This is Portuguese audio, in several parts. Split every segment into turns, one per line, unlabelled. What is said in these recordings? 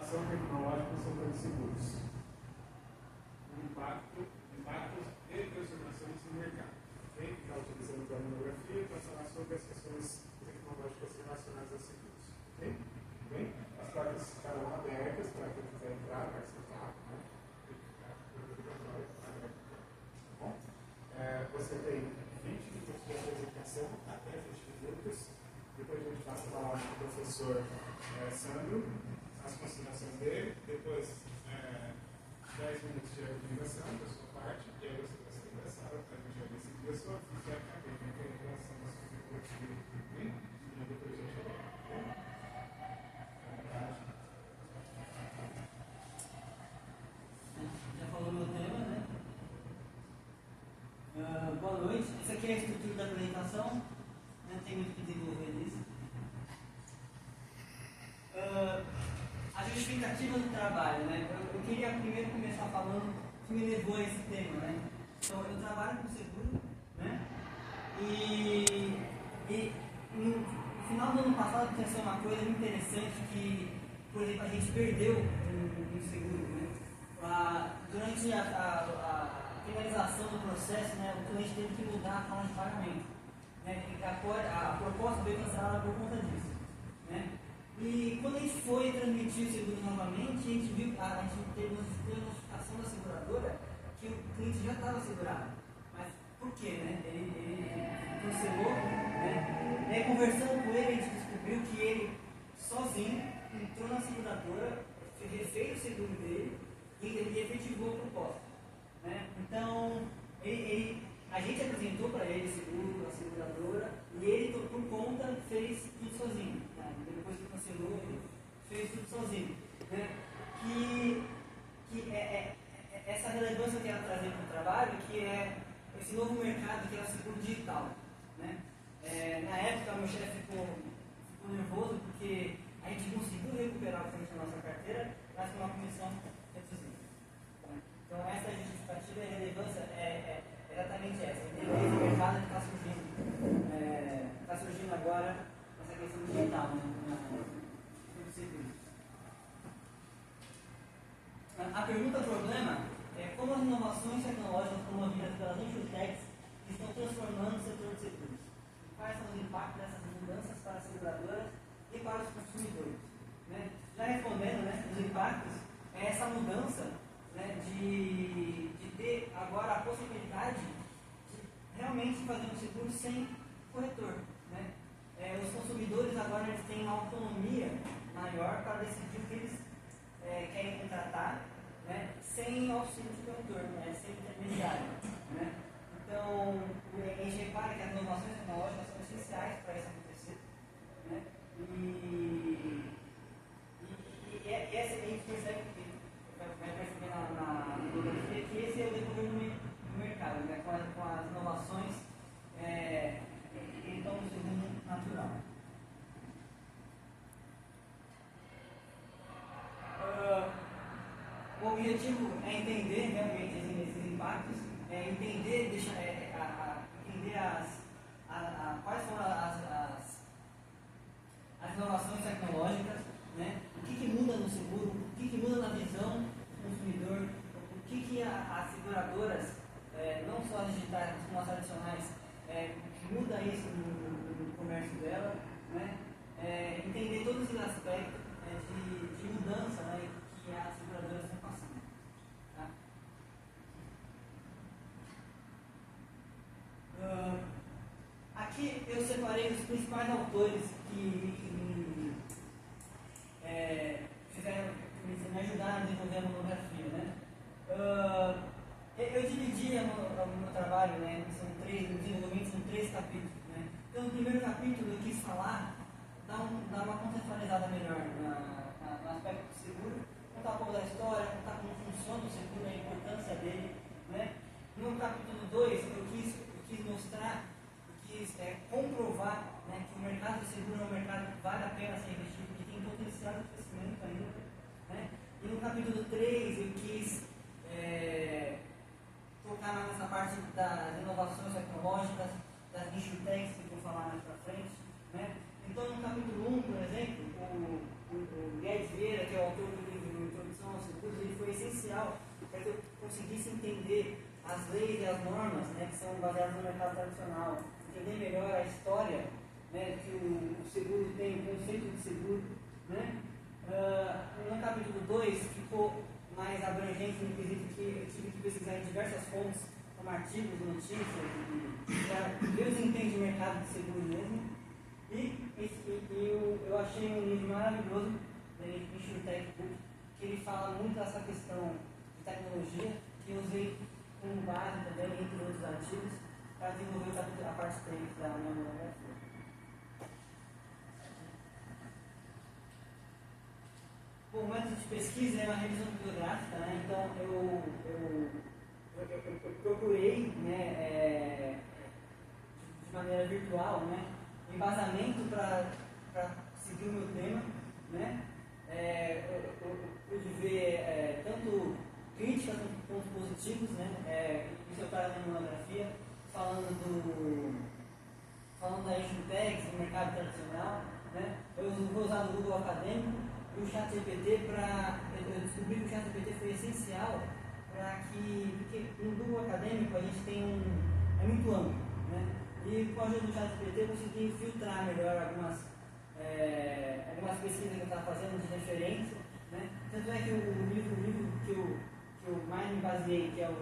transformação tecnológica no setor de seguros. Impactos e transformações no mercado. Quem está utilizando a monografia para falar sobre as questões tecnológicas relacionadas a seguros. Ok? Bem, as portas estarão abertas para quem quiser entrar, participar. Né? Tá bom? Você tem 20 minutos de apresentação, até 20 minutos. Depois a gente passa a palavra para o professor Sandro, as considerações dele. Depois, 10 minutos de recomendação da sua parte. E aí você vai sair da sala para a gente já decidir a sua ficha acadêmica em relação à sua figurativa. Bem? E depois a gente vai.
Já falou meu tema, né? Boa noite. Essa aqui é a estrutura da apresentação. Não tem muito o que desenvolver nisso. A justificativa do trabalho, né? Eu queria primeiro começar falando o que me levou a esse tema, né? Então, eu trabalho com seguro, né? E no final do ano passado aconteceu uma coisa muito interessante que, por exemplo, a gente perdeu um seguro, né? Durante a finalização do processo, né, o cliente teve que mudar a forma de pagamento. Né? A proposta veio cancelada por conta disso. Né? E quando a gente foi transmitir o seguro novamente, a gente teve a notificação da seguradora que o cliente já estava segurado. Mas por quê? Né? Ele cancelou, né? E aí, conversando com ele, a gente descobriu que ele sozinho entrou na seguradora, refez o seguro dele e ele efetivou a proposta. Né? Então, a gente apresentou para ele seguro, a seguradora, e ele, por conta, fez tudo sozinho. Né? Depois que cancelou, ele fez tudo sozinho. Né? Essa relevância que ela trazer para o trabalho, que é esse novo mercado que é o seguro digital. Né? Na época, o meu chefe ficou nervoso porque a gente conseguiu recuperar o cliente da nossa carteira, mas com uma comissão reduzida. Então, essa justificativa e a relevância é exatamente essa. Entender o mercado que está surgindo agora nessa questão digital, né? A pergunta-problema é como as inovações tecnológicas promovidas pelas insurtechs estão transformando o setor de seguros. Quais são os impactos dessas mudanças para as seguradoras e para os consumidores? Né? Já respondendo, né, os impactos, é essa mudança, né, de ter agora a possibilidade de realmente fazer um seguro sem corretor. Né? Os consumidores agora eles têm uma autonomia maior para decidir o que eles querem contratar, né, sem auxílio de corretor, né, sem intermediário. Né? Então, a gente repara que as inovações tecnológicas são essenciais para isso acontecer. Né? E essa a gente percebe que vai perceber na bibliografia que esse é o desenvolvimento do mercado, né? com as inovações então no segundo natural. O objetivo é entender realmente esses impactos, entender quais são as inovações tecnológicas, né? O que muda no seguro, o que muda na visão do consumidor, o que as seguradoras, não só as digitais, como as tradicionais, muda isso no comércio dela, né? Entender todos esses aspectos de mudança, né, que as seguradoras estão passando. Tá? Aqui eu separei os principais autores que me ajudaram a desenvolver a monografia. Né? Eu dividi o meu trabalho, né, o desenvolvimento são 3 capítulos. Né? Então, no primeiro capítulo eu quis falar, dar uma contextualizada melhor no aspecto do seguro, contar um pouco da história, contar como funciona o seguro, a importância dele. Né? No capítulo 2 eu quis mostrar, comprovar, né, que o mercado de seguro é um mercado que vale a pena ser investido, que tem potencial de crescimento ainda. Né? E no capítulo 3 eu quis focar nessa parte das inovações tecnológicas, das insurtechs que eu vou falar mais para frente. Né? Então, no capítulo 1, por exemplo, o Guedes Vieira, que é o autor do livro as leis e as normas, né, que são baseadas no mercado tradicional, entender melhor a história, né, que o seguro tem, o conceito de seguro. Né? No capítulo 2 ficou mais abrangente no quesito que eu tive que pesquisar em diversas fontes, como artigos, notícias, para ver os entendentes de mercado de seguro mesmo. E eu achei um livro maravilhoso, da InsurTech Book, que ele fala muito dessa questão de tecnologia, que eu usei como base também, entre outros artigos, para desenvolver a parte 3 da minha monografia. Bom, o método de pesquisa é uma revisão bibliográfica, né? Então eu procurei, né, de maneira virtual, né, embasamento para seguir o meu tema, né? Eu pude ver tanto críticas quanto positivos, né? Isso eu trago na monografia, falando da InsurTech, do mercado tradicional, né? Eu vou usar o Google Acadêmico e o ChatGPT eu descobri que o ChatGPT foi essencial porque no Google Acadêmico a gente tem é muito amplo, né? E com a ajuda do ChatGPT eu consegui filtrar melhor algumas pesquisas que eu estava fazendo de referência, né? Tanto é que o livro que eu mais me baseei, que é o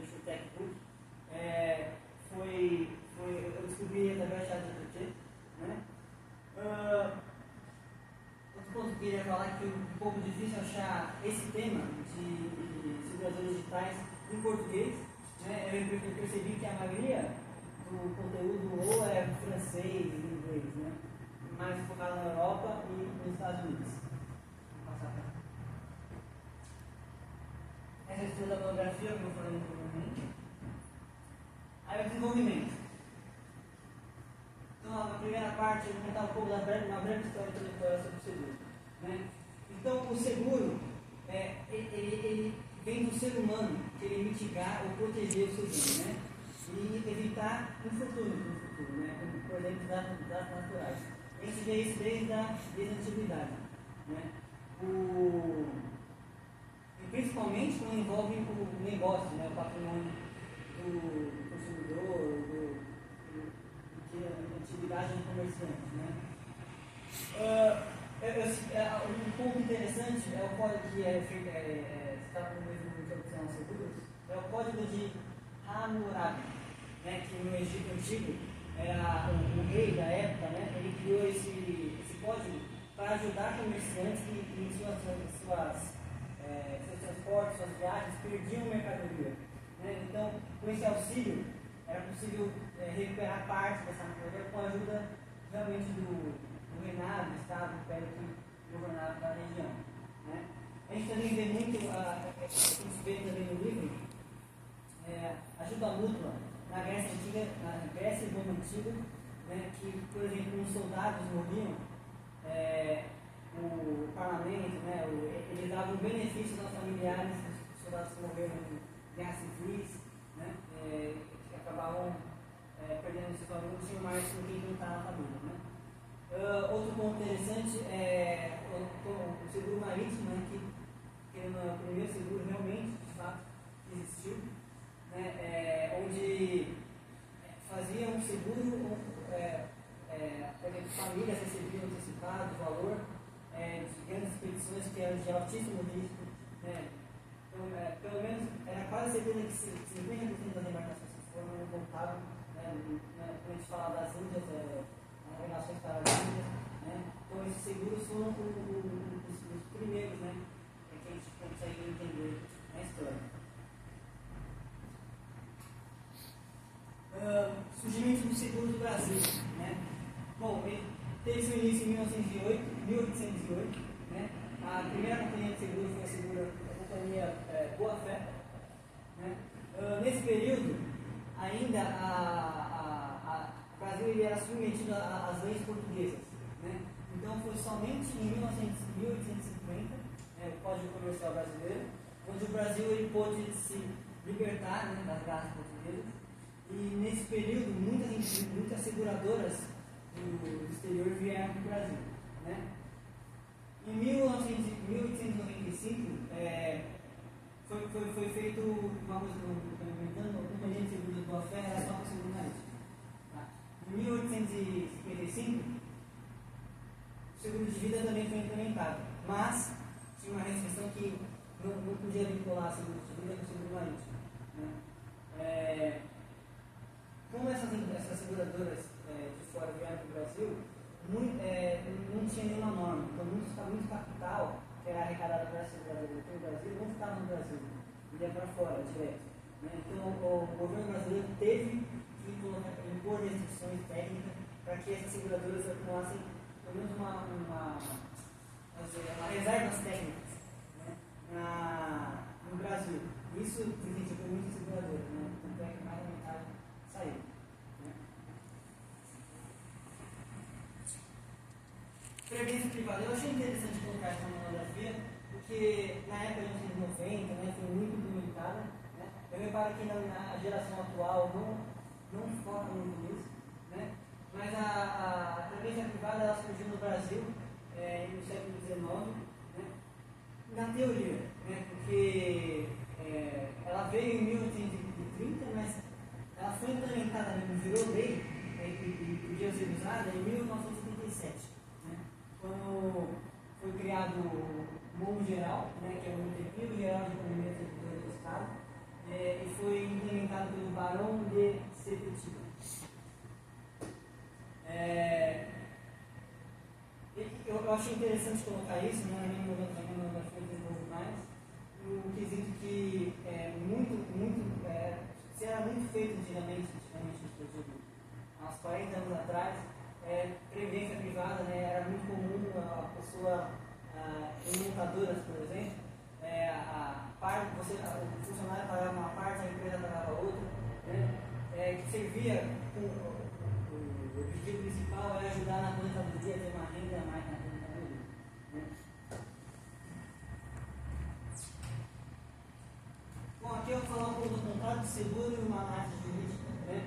InsurTech Book, eu descobri através do ChatGPT, né? Outro ponto que eu queria falar é que é um pouco difícil achar esse tema de seguradores digitais em português, né? Eu percebi que a maioria do conteúdo ou é francês, inglês, né? Mais focado na Europa e nos Estados Unidos. Vou passar para cá. Essa é a estrutura da monografia, como eu falei anteriormente. Aí o desenvolvimento. Então, a primeira parte, eu vou contar um pouco uma breve história intelectual sobre o seguro. Né? Então, o seguro, ele vem do ser humano querer mitigar ou proteger o seu bem, né? E evitar um futuro no futuro, né? Por exemplo, das naturais. A gente vê isso desde a antiguidade. Né? E principalmente quando envolve o negócio, né? O patrimônio do consumidor, de atividade do comerciante. Né? Um ponto interessante é o código que citado no livro de Introdução aos Seguros, é o código de Hammurabi, né, que no Egito Antigo era o rei da época, né, ele criou esse código para ajudar comerciantes que em seus transportes, suas viagens, perdiam mercadoria. Né? Então, com esse auxílio, era possível recuperar parte dessa mercadoria com a ajuda realmente do reinado, do Estado, do Império que governava aquela região. Né? A gente também vê muito, a gente vê também no livro, ajuda mútua na Grécia Antiga, na Grécia e Roma Antiga, né, que, por exemplo, os soldados morriam, o parlamento, né, eles davam benefícios aos familiares dos soldados que morreram em guerras civis, né, que acabavam perdendo seus famílias, não tinham mais com quem juntar na família. Né. Outro ponto interessante é o seguro marítimo, né, que é o primeiro seguro realmente, de fato, que existiu, né, onde fazia um seguro, por exemplo, famílias recebiam antecipado o valor de grandes expedições que eram de altíssimo risco. Né, então, pelo menos, era quase certeza que 50% das embarcações que foram não voltavam, né, quando a gente fala das Índias, navegações para as Índias, né, então esses seguros foram os primeiros, né, que a gente consegue entender na história. Surgimento do seguro do Brasil. Né? Bom, ele teve seu início em 1808. Né? A primeira companhia de seguro foi a companhia Boa Fé. Né? Nesse período, ainda o Brasil ele era submetido às leis portuguesas. Né? Então, foi somente em 1850, o Código Comercial Brasileiro, onde o Brasil ele pôde se libertar, né, das garras portuguesas. E nesse período, muitas seguradoras do exterior vieram para o Brasil. Né? Em 1895, foi feito uma coisa que eu dando companhia de seguro de boa-fé era só para o seguro marítimo. Tá? Em 1855, o seguro de vida também foi implementado, mas tinha uma restrição que não podia vincular seguro de vida com seguro marítimo. Né? Como essas seguradoras de fora vieram para o Brasil, não tinha nenhuma norma, então muito capital que era arrecadado para essa seguradora aqui no Brasil não ficava no Brasil, ia para fora direto. Né? Então o governo brasileiro teve que impor restrições técnicas para que essas seguradoras acumulassem pelo menos uma reservas técnicas, né? No Brasil. Isso criticou muito a seguradora, né? Tanto é que mais da metade saiu. Né? Previdência privada. Eu achei interessante colocar essa monografia, porque na época de 1990, né, foi muito implementada. Né? Eu reparo que na geração atual não foca muito nisso. Né? Mas a previdência privada ela surgiu no Brasil no século XIX, né? Na teoria, né? Porque ela veio em 1830, mas ela foi implementada, virou lei e podia ser usada em 1977, né? Quando foi criado o Mundo Geral, né? Que é o Intervio Geral de Economia e Servidores do Estado, e foi implementado pelo Barão de Sepetiba. Eu achei interessante colocar isso, né, na minha monografia de desenvolvo mais, no quesito que se era muito feito antigamente há uns 40 anos atrás, previdência privada, né, era muito comum a pessoa, em montadoras, por exemplo, o funcionário pagava uma parte, a empresa pagava outra, né, que servia com. O objetivo principal é ajudar na aposentadoria a ter uma renda mais na aposentadoria. Né? Bom, aqui eu vou falar um pouco do contrato de seguro e uma análise jurídica. Né?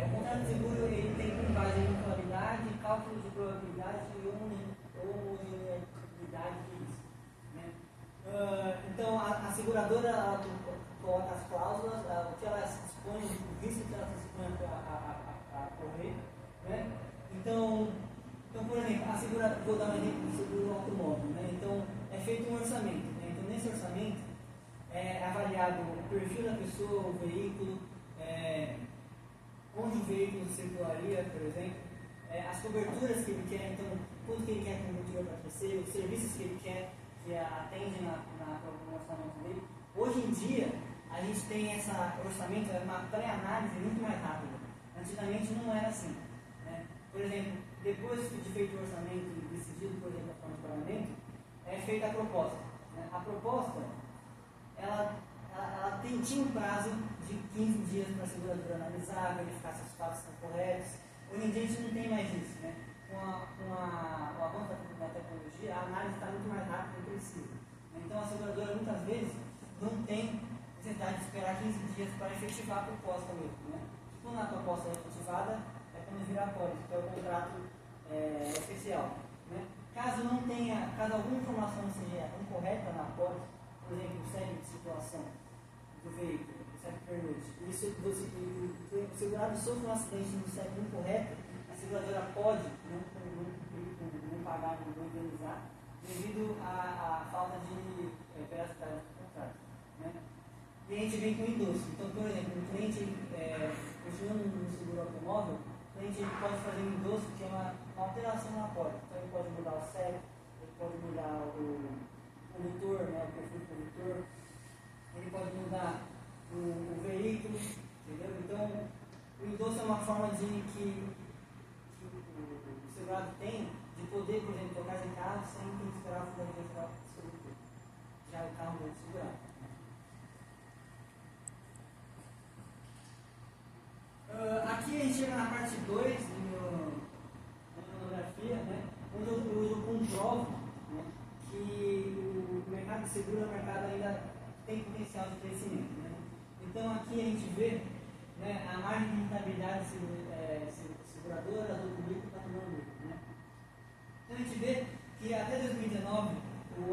O contrato de seguro ele tem como base a mutualidade, cálculo de probabilidade e homogeneidade de risco. Né? Então, a seguradora ela coloca as cláusulas, o que ela se expõe, o risco que ela se expõe a correr. Né? Então, por exemplo, vou dar um exemplo do seguro automóvel. Né? Então, é feito um orçamento. Né? Então, nesse orçamento, é avaliado o perfil da pessoa, o veículo, onde o veículo circularia, por exemplo, as coberturas que ele quer, então, quanto que ele quer com cobertura para crescer, os serviços que ele quer, que atende no orçamento dele. Hoje em dia, a gente tem esse orçamento, uma pré-análise muito mais rápida. Antigamente não era assim. Né? Por exemplo, depois de feito o orçamento e decidido, por exemplo, a forma de pagamento, é feita a proposta. Né? A proposta, ela tinha um prazo de 15 dias para a seguradora analisar, verificar se os fatos estão corretos. Hoje em dia a gente não tem mais isso. Né? Com o avanço da tecnologia, a análise está muito mais rápida e precisa. Então a seguradora muitas vezes não tem necessidade de esperar 15 dias para efetivar a proposta mesmo. Né? Quando a proposta é efetivada, é quando virar apólice, que é o contrato especial. Né? Caso alguma informação seja incorreta na apólice, por exemplo, o CEP de situação do veículo, o CEP pernoite, o segurado sofre um acidente no CEP incorreto, a seguradora pode não pagar, não indenizar, devido à falta de veracidade do contrato. Né? E a gente vem com endosso. Então, por exemplo, o cliente, continuando no seguro automóvel, o cliente pode fazer um endosso que é uma alteração na apólice. Então, ele pode mudar o CEP, ele pode mudar o condutor, né, o perfil do condutor, ele pode mudar o veículo, entendeu? Então, o endosso é uma forma que o segurado tem de poder, por exemplo, trocar de carro sem ter que esperar o fundamento do seguro. Já o carro deve segurar. Aqui a gente chega na parte 2 da monografia, né, onde eu comprovo, né, que o mercado de seguro é um mercado ainda tem potencial de crescimento. Né? Então aqui a gente vê, né, a margem de rentabilidade seguradora do público está tomando lucro. Né? Então a gente vê que até 2019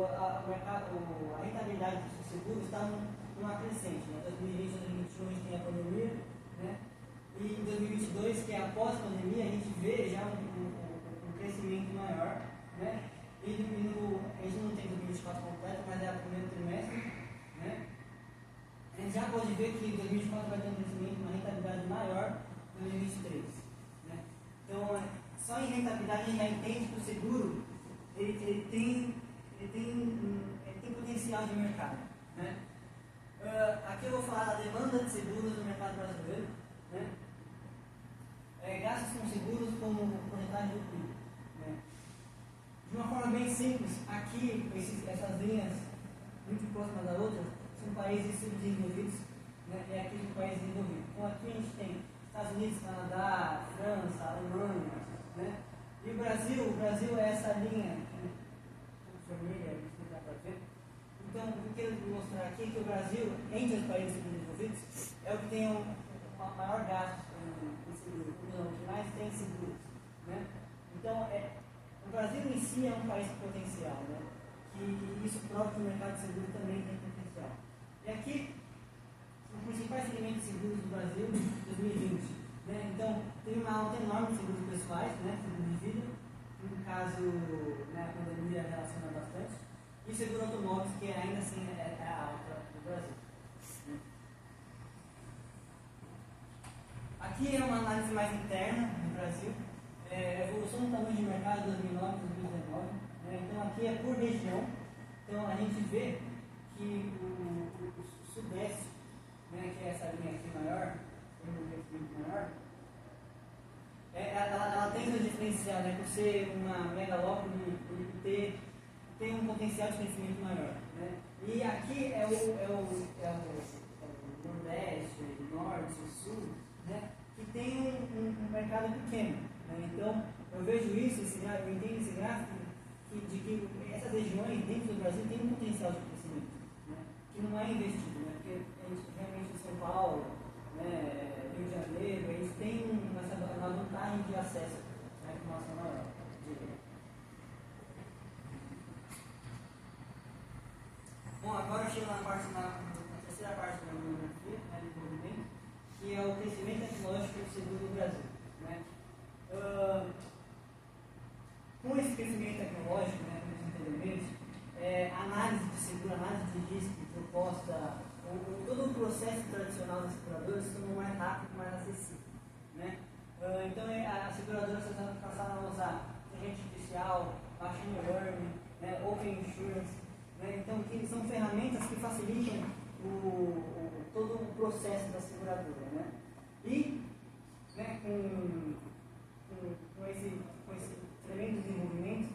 a rentabilidade dos seguros está numa crescente. Né? 2020 e 2021 a gente tem a pandemia, né? E em 2022, que é após a pandemia, a gente vê já um crescimento maior. Né? A gente não tem 2024 completo, mas é o primeiro trimestre. Né? A gente já pode ver que em 2024 vai ter um crescimento, uma rentabilidade maior em 2023. Né? Então, só em rentabilidade a gente já entende que o seguro ele tem potencial de mercado. Né? Aqui eu vou falar da demanda de seguros no mercado brasileiro. Né? Gastos com seguros como porcentagem do PIB. Né? De uma forma bem simples, aqui essas linhas muito próximas da outra são países subdesenvolvidos, né? E aqui são países desenvolvidos. Então aqui a gente tem Estados Unidos, Canadá, França, Alemanha, né? E o Brasil é essa linha vermelha, não dá para ver. Então, o que eu quero mostrar aqui é que o Brasil, entre os países subdesenvolvidos, é o que tem o maior gasto em seguro, o que mais tem seguro. Né? Então, o Brasil em si é um país com potencial, né? Que isso prova que o mercado de seguro também tem potencial. E aqui, os principais segmentos de seguros do Brasil em 2020. Né? Então, teve uma alta enorme de seguros pessoais, né? Seguro de vida, no caso, né, a pandemia relaciona bastante, e seguro automóveis, que ainda assim é a alta do Brasil. Aqui é uma análise mais interna do Brasil, evolução do tamanho de mercado 2009 2019. Né? Então, aqui é por região. Então, a gente vê que o Sudeste, né, que é essa linha aqui maior, ela tem seu diferencial, né, por ser uma megalópole e ter um potencial de crescimento maior. Né? E aqui é o Nordeste, Norte, Sul, né, que tem um mercado pequeno. Né? Então, eu vejo isso, eu entendo esse gráfico, de que essas regiões dentro do Brasil têm um potencial de crescimento, né? Que não é investido, né? Porque a gente realmente em São Paulo, né, Rio de Janeiro, eles têm uma vantagem de acesso à informação maior. Bom, agora chega na terceira parte da monografia, né, de desenvolvimento, que é o crescimento tecnológico do seguro no Brasil. Né? Com esse crescimento tecnológico, né, com os entendimentos, análise de seguro, análise de risco, proposta, todo o processo tradicional das seguradoras se tornou mais rápido e mais acessível. Né? Então, as seguradoras passaram a usar inteligência artificial, machine learning, né, open insurance. Né? Então, que são ferramentas que facilitam todo o processo da seguradora. Né? E, né, com esse tremendo desenvolvimento,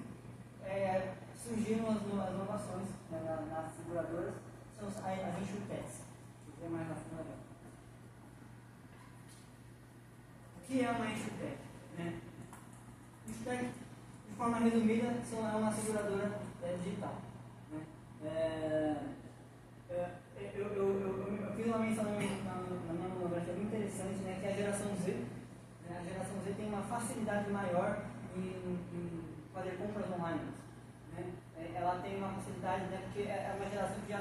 surgiram as inovações, né, nas seguradoras, são as insurtechs, que é mais na fundo agora. O que é uma insurtech? Né? Insurtech, de forma resumida, é uma seguradora digital. Né? Eu fiz uma menção na minha monografia bem interessante, né, que é a geração Z. Né? A geração Z tem uma facilidade maior em fazer compras online. Né? Ela tem uma facilidade, né, porque é uma geração que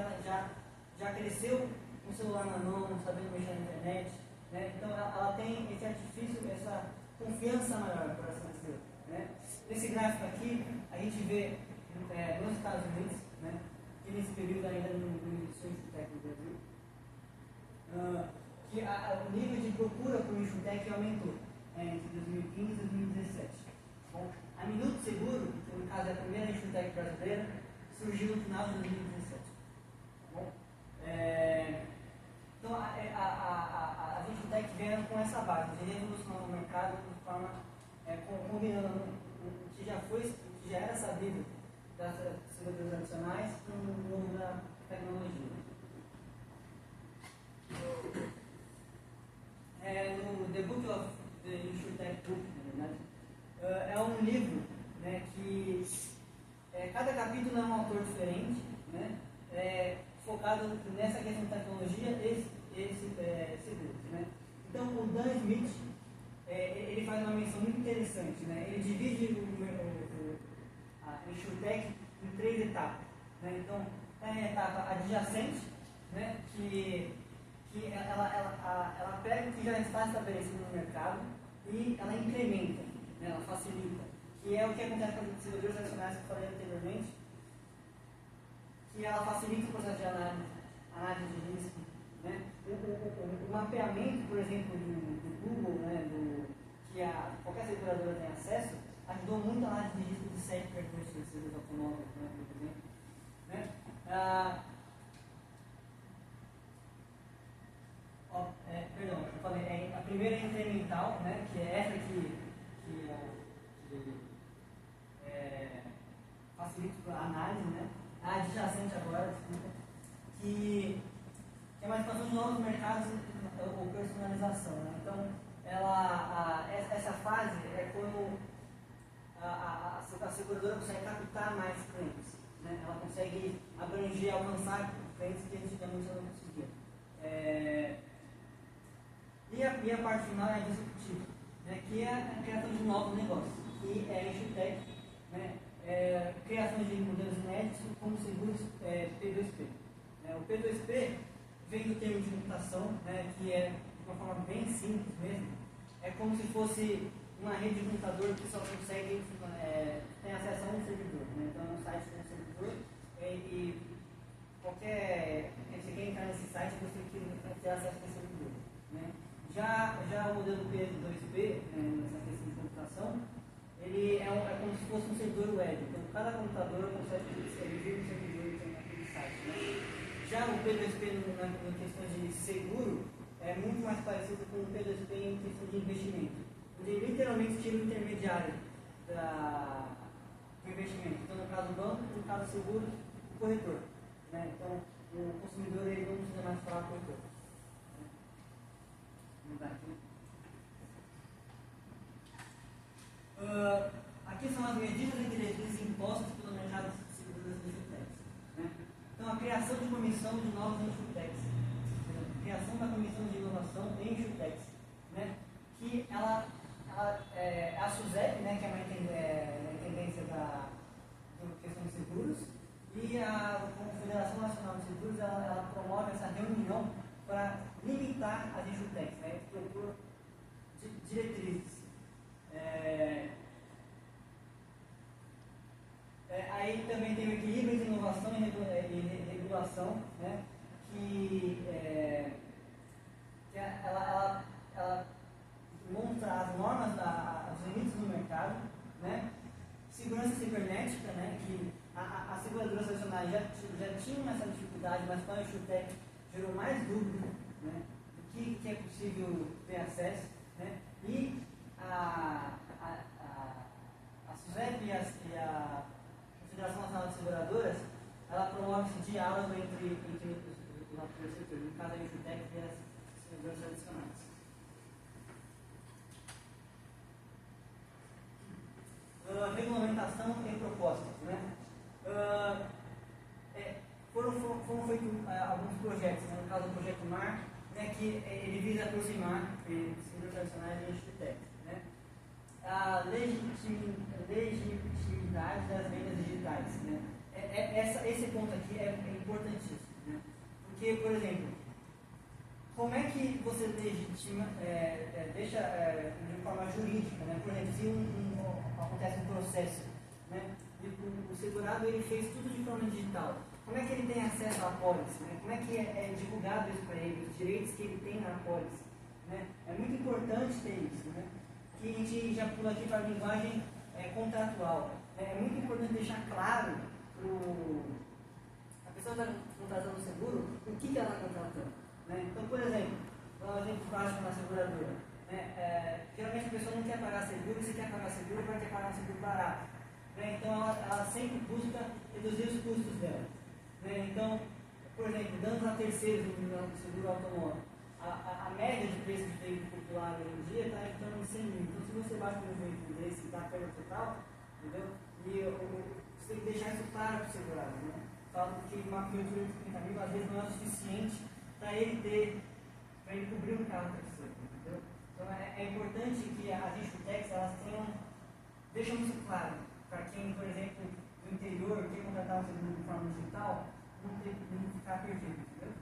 já cresceu com o celular na mão, sabendo mexer na internet. Né? Então ela tem esse artifício, essa confiança maior, por assim dizer. Né? Nesse gráfico aqui, a gente vê nos Estados Unidos, né, que nesse período ainda não existiu Insurtech no Brasil, que o nível de procura por Insurtech aumentou entre 2015 e 2017. Bom, a Minuto Seguro, que no caso é a primeira Insurtech brasileira, surgiu no final de 2017. Bom, então as Insurtech vieram com essa base de revolucionar o mercado de forma combinando o que já era sabido das seguradoras tradicionais com o mundo da tecnologia. No The Book of the Insurtech Book, na verdade, é um livro, né, que cada capítulo é um autor diferente, né, focado nessa questão de tecnologia e seguros. Né. Então, o Dan Smith, ele faz uma menção muito interessante. Né. Ele divide a Insurtech em 3 etapas. né? Então, tem a etapa adjacente, né? que ela pega o que já está estabelecido no mercado e ela incrementa, né? Ela facilita, que é o que acontece com as distribuidoras tradicionais que eu falei anteriormente, que ela facilita o processo de análise de risco, né? O mapeamento, por exemplo, do Google, né? Que qualquer seguradora tem acesso, ajudou muito a análise de risco de série percurso de seguros automóveis, né? Por exemplo. Né? Perdão, eu falei, a primeira é incremental, né? Que é essa que facilita a análise, né? A adjacente agora, desculpa, que é uma expansão de novos mercados ou personalização, né? Então, essa fase é quando a seguradora consegue captar mais clientes, né? Ela consegue abranger, alcançar clientes que antigamente ela não conseguia. E a parte final é a disruptiva, né? Que é a criação de novos negócios, que é a Insurtech, né? Criação de modelos inéditos como seguros P2P. Né? O P2P vem do termo de computação, né? Que é de uma forma bem simples mesmo, é como se fosse uma rede de computador que só consegue tem acesso a um servidor, né? Então é um site com um servidor e você quer entrar nesse site, você tem que ter acesso a esse servidor, né? Já o modelo P2P, nessa questão de computação, ele é como se fosse um servidor web. Então, cada computador consegue vir no servidor que tem naquele site. Né? Já o P2P, em questões de seguro, é muito mais parecido com o P2P em questão de investimento. Ele literalmente tira o intermediário do investimento. Então, no caso do banco, no caso do seguro, o corretor. Né? Então, o consumidor ele não precisa mais falar corretor. Aqui são as medidas e diretrizes impostas pelo mercado de seguradores de insurtechs. Né? Então, a criação de comissão de novos insurtechs, criação da comissão de inovação em insurtechs, né? Que ela é a SUSEP, né? Que é uma intendência da questão de seguros, e a Confederação Nacional de Seguros ela promove essa reunião para limitar as insurtechs, né? Propor diretrizes. Aí também tem o equilíbrio entre inovação e regulação, né? Que ela mostra as normas, os limites do mercado, né? Segurança cibernética, né? Que as seguradoras tradicionais já tinham essa dificuldade, mas com a Insurtech gerou mais dúvida, né? Do que é possível ter acesso, né? E a SUSEP e a Confederação Nacional de Seguradoras, ela promove esse diálogo entre os atores do setor, no caso da Insurtech e as seguradoras tradicionais. Regulamentação e propostas, né? Foram feitos alguns projetos, né? No caso do projeto MAR, né? Que ele visa aproximar seguros tradicionais e Insurtech, né? A legitimidade das vendas digitais, né? Esse ponto aqui é importantíssimo, né? Porque, por exemplo, como é que você legitima, deixa de forma jurídica, né? Por exemplo, se acontece um processo, né? E o segurado ele fez tudo de forma digital, como é que ele tem acesso à apólice, né? Como é que é divulgado isso para ele, os direitos que ele tem na apólice, né? É muito importante ter isso, né? Que a gente já pula aqui para a linguagem contratual. É muito importante deixar claro para a pessoa que está contratando o seguro o que ela está contratando. Né? Então, por exemplo, um exemplo prático na seguradora. Né? Geralmente a pessoa não quer pagar seguro, se quer pagar seguro, vai querer pagar um seguro barato. Né? Então, ela sempre busca reduzir os custos dela. Né? Então, por exemplo, danos a terceiros no seguro automóvel. A média de preço de veículo popular hoje em dia está em torno de 100 mil. Então, se você bate um veículo desse e dá perda total, entendeu? E você tem que deixar isso claro para o segurado. Né? Falo que uma cobertura de 50 mil às vezes não é o suficiente para ele cobrir um carro terceiro. Entendeu? Então, é importante que as insurtechs elas deixam isso claro para quem, por exemplo, vê do interior quer contratar o seguro de forma digital, não ficar perdido, entendeu?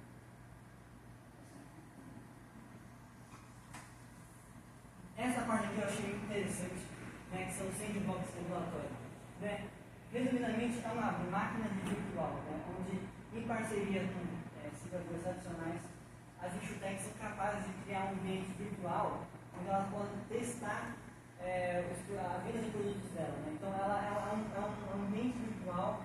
Essa parte aqui eu achei interessante, né, que são os sandbox regulatórios. Né? Resumidamente, é uma máquina de virtual, né, onde, em parceria com seguradores adicionais, as insurtechs são capazes de criar um ambiente virtual onde elas podem testar a venda de produtos dela. Né? Então, ela é um ambiente virtual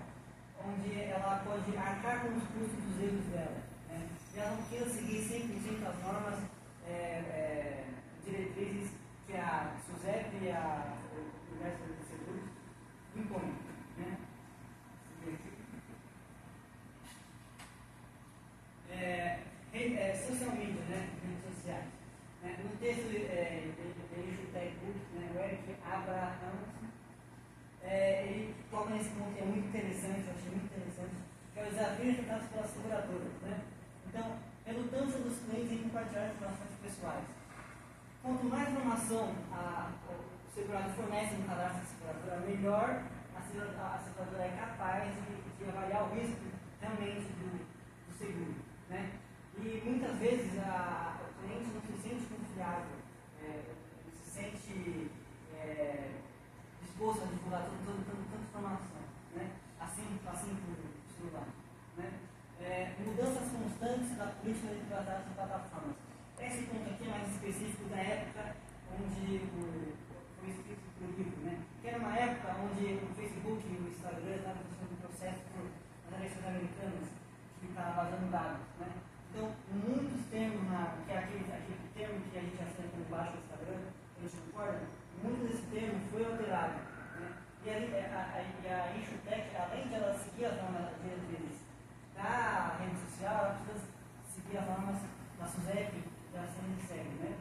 onde ela pode arcar com os custos dos erros dela. Né? E ela não precisa seguir 100% as normas diretrizes que a SUSEP e o resto dos seguros impõem. Né? Social media, né? Redes sociais. Né? No texto de Insurtech Book, né? O Eric Abrahams, ele toca nesse ponto que é muito interessante, eu achei muito interessante, que é o desafio enfrentado pelas seguradoras. Né? Então, relutância dos clientes em compartilhar informações pessoais. Quanto mais informação o segurador fornece no cadastro da seguradora, melhor a seguradora é capaz de avaliar o risco realmente do seguro. Né? E muitas vezes o cliente não se sente confiável, se sente disposto a divulgar tanta informação, né? assim por celular. Né? Mudanças constantes da política de privacidade das plataformas. Esse ponto aqui é mais específico da época onde foi escrito o livro, né? Que era uma época onde o Facebook e o Instagram estavam fazendo um processo por as eleições americanas que estava vazando dados, né? Então, muitos termos, que é aquele termo que a gente assina por baixo do Instagram, que a gente concorda, muito desse termo foi alterado. Né? E a Insurtech, além de ela seguir as normas diretrizes da rede social, ela precisa seguir as normas da SUSEP e da CNSEG, né?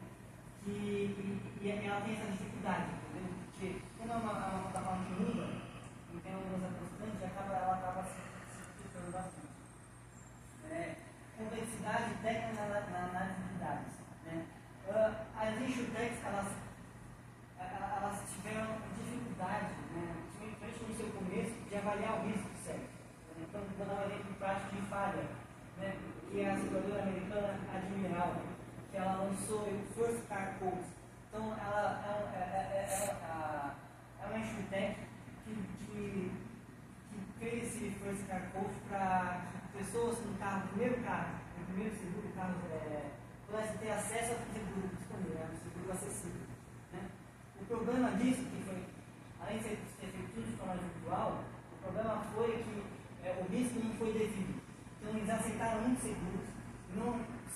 E ela tem essa dificuldade, entendeu? Porque como é uma plataforma que muda, e tem uma mudança constante, ela acaba se dificultando bastante. Complexidade técnica na análise de dados. Né? As insurtechs, elas tiveram dificuldade, né, principalmente no seu começo, de avaliar o risco certo. Então, vou dar um exemplo prático de falha, né, que é a seguradora americana Admiral, que ela lançou o First Car Code. Então, ela é uma insurtech que fez esse First Car Code para pessoas no primeiro seguro, carro, pudessem ter acesso ao seguro disponível, né, um seguro acessível. Né? O problema disso, que foi, além de ter feito tudo de forma virtual, o problema foi que o risco não foi devido. Então, eles aceitaram muitos seguros,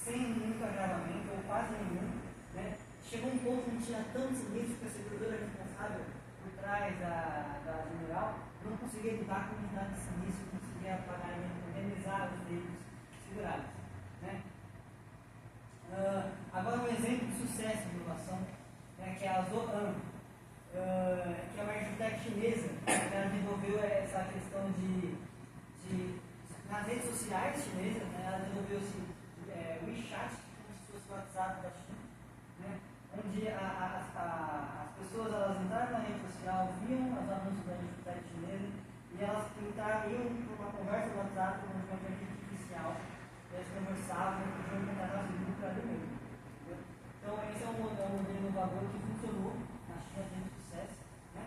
sem muito agravamento, ou quase nenhum. Né? Chegou um ponto que não tinha tantos riscos que a seguradora responsável por trás da General não conseguia lidar com a unidade de sinistro, não conseguia pagar, indenizar os veículos segurados. Né? Agora, um exemplo de sucesso de inovação, né, que é a Zoan, que é uma insurtech chinesa, que ela desenvolveu essa questão nas redes sociais chinesas, né, ela desenvolveu o WeChat, como se fosse o WhatsApp da China, né, onde as pessoas elas entraram na rede social, viam os anúncios da insurtech chinesa e elas iam para uma conversa no WhatsApp com uma inteligência artificial. Eles conversavam e podiam contratar o seguro para ele mesmo. Então, esse é um modelo inovador que funcionou na China, tem sucesso. Né?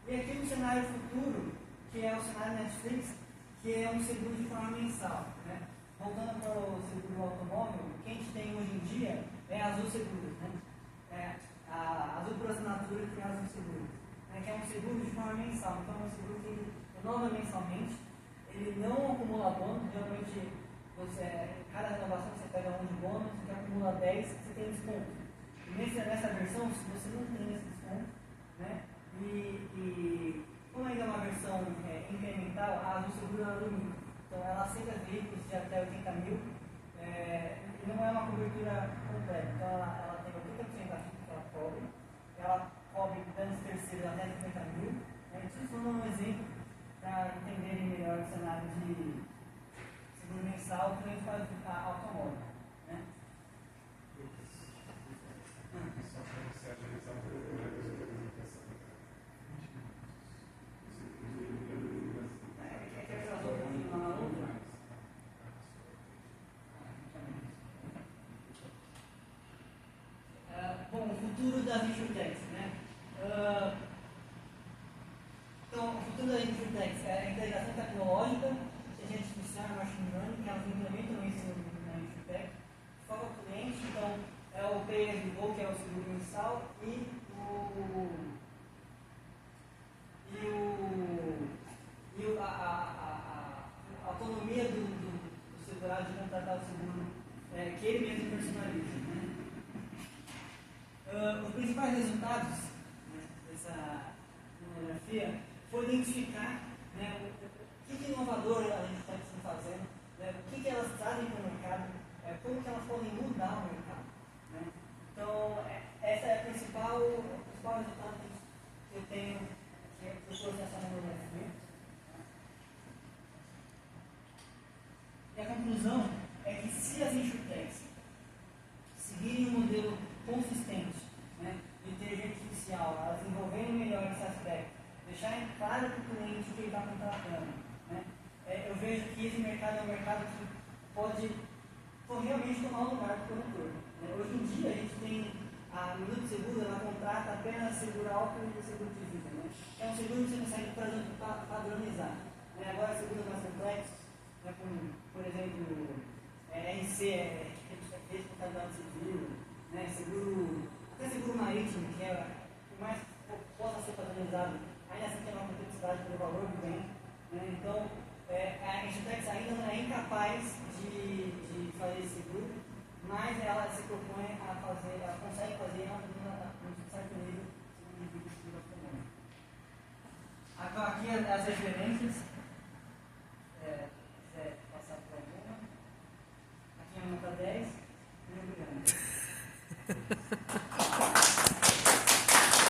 E aqui no cenário futuro, que é o cenário Netflix, que é um seguro de forma mensal. Né? Voltando para o seguro automóvel, o que a gente tem hoje em dia é a Azul Seguros. Né? A Azul por assinatura que é a Azul Seguros. Né? Que é um seguro de forma mensal. Então, é um seguro que ele renova mensalmente, ele não acumula bônus, geralmente. Cada renovação você pega um de bônus, você acumula 10, você tem desconto. E nessa versão, se você não tem esse desconto, né, e como ainda é uma versão incremental, a Azul Seguro ela limita. Então ela aceita veículos de até 80 mil, e não é uma cobertura completa. Então ela tem 80% da FIP que ela cobre danos terceiros até 50 mil. Isso foi um exemplo para entenderem melhor o cenário de seguro mensal que a gente faz automóvel. Né?
Só para você agilizar um pouco mais a sua apresentação.
possibilidade de contratar o seguro que ele mesmo personaliza. Né? Os principais resultados, né, dessa monografia foi identificar, né, o que de inovador a gente está fazendo, né, o que elas trazem para o mercado, como que elas podem mudar o mercado. Né? Então, essa é o principal resultado que eu tenho, que eu trouxe nessa monografia. E a conclusão é que se as insurtechs seguirem um modelo consistente, né, de inteligência artificial, elas desenvolvendo melhor esse aspecto, deixarem claro para o cliente o que ele está contratando, né, eu vejo que esse mercado é um mercado que pode realmente tomar o lugar do corretor. Né. Hoje em dia a gente tem a Minuto Seguro, ela contrata apenas seguro alto e seguro de vida. Né. É um seguro que você consegue padronizar. Né. Agora seguros mais complexos, né, como, por exemplo, RC, responsabilidade civil, né, seguro, até seguro marítimo, que por mais que possa ser padronizado, ainda assim tem uma complexidade pelo valor do bem. Né, então, a Insurtech ainda não é incapaz de fazer esse seguro, mas ela se propõe a fazer, ela consegue fazer um certo nível de seguro automóvel. Então, aqui as referências. Passar por alguma. Aqui é uma nota 10. Muito obrigado.